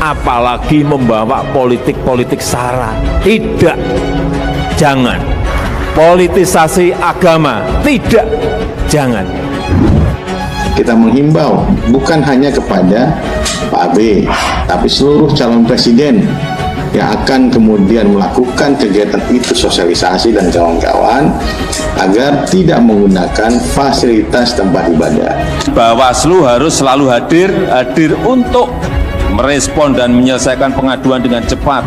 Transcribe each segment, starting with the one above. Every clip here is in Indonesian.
apalagi membawa politik-politik sara. Tidak, jangan. Politisasi agama, tidak, jangan. Kita menghimbau bukan hanya kepada Pak AB, tapi seluruh calon presiden yang akan kemudian melakukan kegiatan itu, sosialisasi dan kawan-kawan, agar tidak menggunakan fasilitas tempat ibadah. Bawaslu harus selalu hadir untuk merespon dan menyelesaikan pengaduan dengan cepat,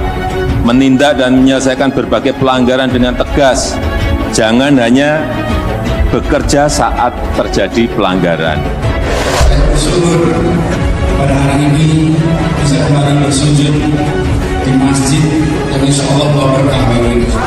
menindak dan menyelesaikan berbagai pelanggaran dengan tegas. Jangan hanya bekerja saat terjadi pelanggaran. Saya bersyukur pada hari ini bisa kembali bersujud di masjid yang insya Allah bawa berkah bagi kita.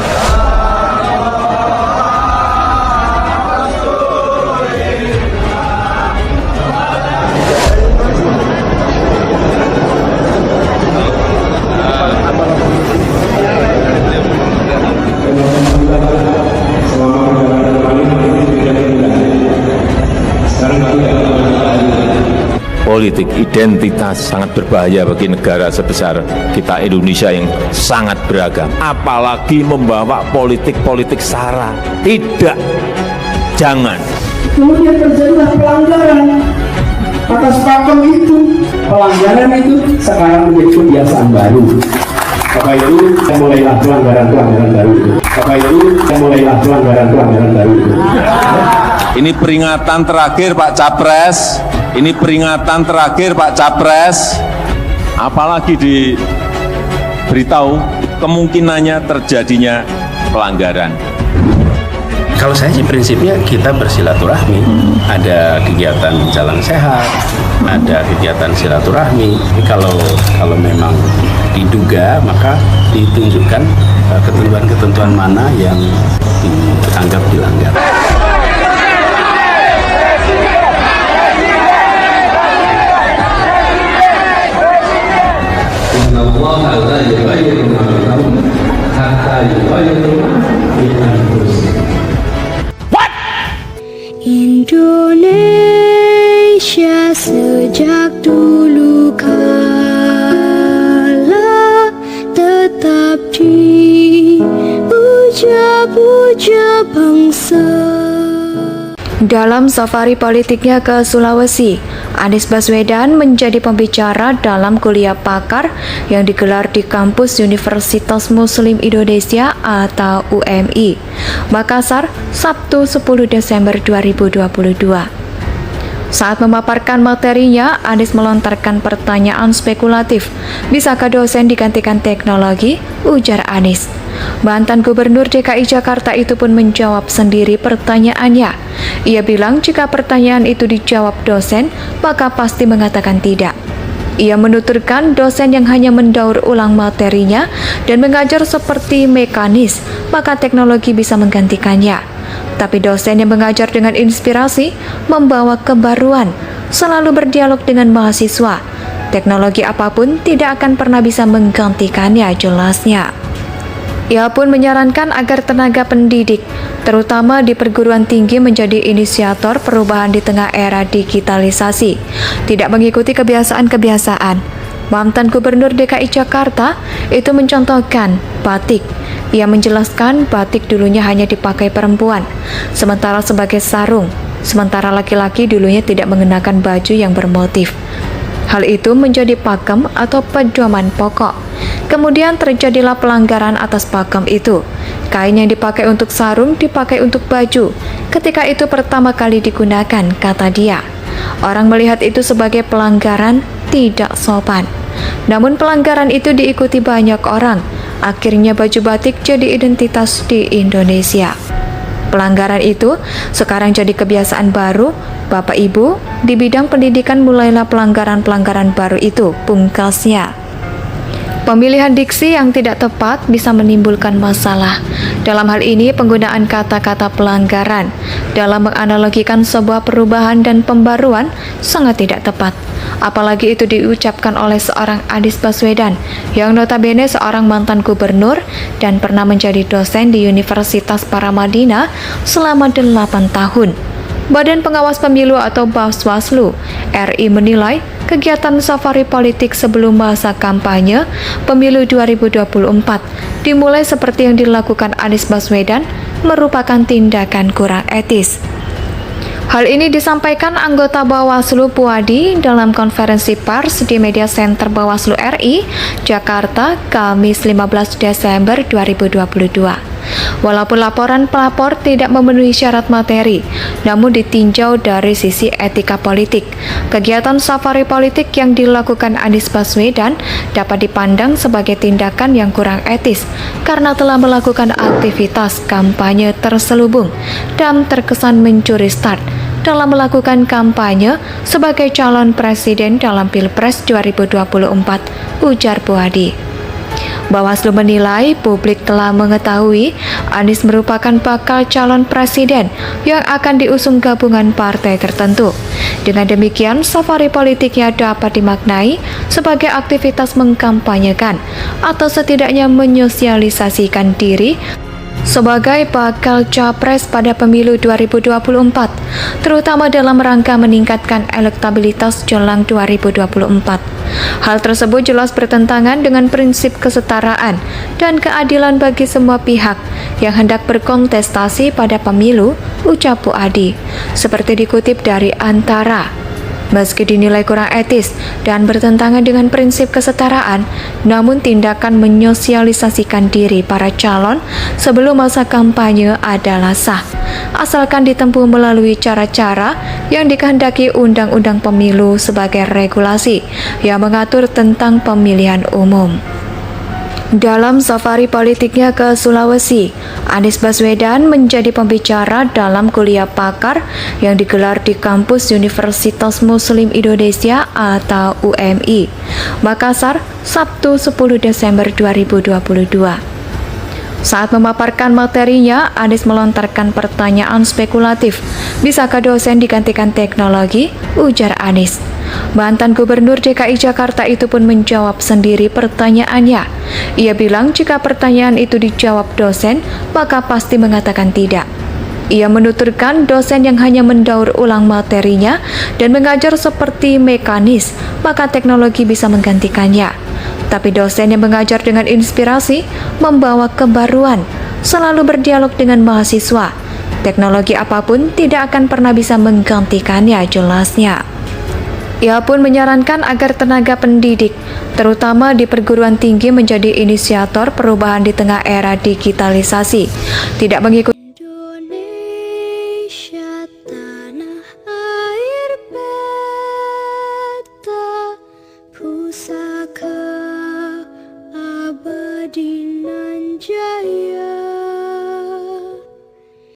Politik identitas sangat berbahaya bagi negara sebesar kita Indonesia yang sangat beragam. Apalagi membawa politik-politik sara. Tidak, jangan. Kemudian terjadilah pelanggaran atas pakem itu. Pelanggaran itu sekarang menjadi kebiasaan baru. Maka itu mulailah pelanggaran-pelanggaran baru. Maka itu mulailah pelanggaran-pelanggaran baru. Ini peringatan terakhir Pak Capres. Ini peringatan terakhir Pak Capres. Apalagi diberitahu kemungkinannya terjadinya pelanggaran. Kalau saya sih prinsipnya kita bersilaturahmi, ada kegiatan jalan sehat, ada kegiatan silaturahmi. Kalau memang diduga maka ditunjukkan ketentuan-ketentuan mana yang dianggap dilanggar. Allah la yughayyiru ma biqaumin hatta yughayyiru bi anfusihim. Indonesia sejak dulu kala tetap dipuja-puja bangsa. Dalam safari politiknya ke Sulawesi, Anies Baswedan menjadi pembicara dalam kuliah pakar yang digelar di kampus Universitas Muslim Indonesia atau UMI, Makassar, Sabtu 10 Desember 2022. Saat memaparkan materinya, Anies melontarkan pertanyaan spekulatif. Bisakah dosen digantikan teknologi? Ujar Anies. Mantan Gubernur DKI Jakarta itu pun menjawab sendiri pertanyaannya. Ia bilang jika pertanyaan itu dijawab dosen, maka pasti mengatakan tidak. Ia menuturkan dosen yang hanya mendaur ulang materinya dan mengajar seperti mekanis, maka teknologi bisa menggantikannya. Tapi dosen yang mengajar dengan inspirasi, membawa kebaruan, selalu berdialog dengan mahasiswa. Teknologi apapun tidak akan pernah bisa menggantikannya, jelasnya. Ia pun menyarankan agar tenaga pendidik, terutama di perguruan tinggi, menjadi inisiator perubahan di tengah era digitalisasi, tidak mengikuti kebiasaan-kebiasaan. Mantan Gubernur DKI Jakarta itu mencontohkan batik. Ia menjelaskan batik dulunya hanya dipakai perempuan, sementara sebagai sarung, sementara laki-laki dulunya tidak mengenakan baju yang bermotif. Hal itu menjadi pakem atau pedoman pokok. Kemudian terjadilah pelanggaran atas pakem itu. Kain yang dipakai untuk sarung dipakai untuk baju. Ketika itu pertama kali digunakan, kata dia. Orang melihat itu sebagai pelanggaran tidak sopan. Namun pelanggaran itu diikuti banyak orang. Akhirnya baju batik jadi identitas di Indonesia. Pelanggaran itu sekarang jadi kebiasaan baru. Bapak Ibu, di bidang pendidikan mulailah pelanggaran-pelanggaran baru itu, pungkasnya. Pemilihan diksi yang tidak tepat bisa menimbulkan masalah. Dalam hal ini, penggunaan kata-kata pelanggaran dalam menganalogikan sebuah perubahan dan pembaruan sangat tidak tepat. Apalagi itu diucapkan oleh seorang Anies Baswedan yang notabene seorang mantan gubernur dan pernah menjadi dosen di Universitas Paramadina selama 8 tahun. Badan Pengawas Pemilu atau Bawaslu RI menilai kegiatan safari politik sebelum masa kampanye pemilu 2024 dimulai seperti yang dilakukan Anies Baswedan merupakan tindakan kurang etis. Hal ini disampaikan anggota Bawaslu Puadi dalam konferensi pers di Media Center Bawaslu RI, Jakarta, Kamis 15 Desember 2022. Walaupun laporan pelapor tidak memenuhi syarat materi, namun ditinjau dari sisi etika politik, kegiatan safari politik yang dilakukan Anies Baswedan dapat dipandang sebagai tindakan yang kurang etis karena telah melakukan aktivitas kampanye terselubung dan terkesan mencuri start dalam melakukan kampanye sebagai calon presiden dalam Pilpres 2024, ujar Puadi. Bawaslu menilai publik telah mengetahui Anies merupakan bakal calon presiden yang akan diusung gabungan partai tertentu. Dengan demikian, safari politiknya dapat dimaknai sebagai aktivitas mengkampanyekan atau setidaknya menyosialisasikan diri sebagai bakal capres pada pemilu 2024, terutama dalam rangka meningkatkan elektabilitas jelang 2024. Hal tersebut jelas bertentangan dengan prinsip kesetaraan dan keadilan bagi semua pihak yang hendak berkontestasi pada pemilu, ucap Puadi. Seperti dikutip dari Antara. Meski dinilai kurang etis dan bertentangan dengan prinsip kesetaraan, namun tindakan menyosialisasikan diri para calon sebelum masa kampanye adalah sah, asalkan ditempuh melalui cara-cara yang dikehendaki Undang-Undang Pemilu sebagai regulasi yang mengatur tentang pemilihan umum. Dalam safari politiknya ke Sulawesi, Anies Baswedan menjadi pembicara dalam kuliah pakar yang digelar di kampus Universitas Muslim Indonesia atau UMI, Makassar, Sabtu 10 Desember 2022. Saat memaparkan materinya, Anies melontarkan pertanyaan spekulatif, bisakah dosen digantikan teknologi? Ujar Anies. Mantan Gubernur DKI Jakarta itu pun menjawab sendiri pertanyaannya. Ia bilang jika pertanyaan itu dijawab dosen, maka pasti mengatakan tidak. Ia menuturkan dosen yang hanya mendaur ulang materinya dan mengajar seperti mekanis, maka teknologi bisa menggantikannya. Tapi dosen yang mengajar dengan inspirasi, membawa kebaruan, selalu berdialog dengan mahasiswa. Teknologi apapun tidak akan pernah bisa menggantikannya, jelasnya. Ia pun menyarankan agar tenaga pendidik, terutama di perguruan tinggi, menjadi inisiator perubahan di tengah era digitalisasi, tidak mengikuti Indonesia, tanah air beta, pusaka abadi nan jaya.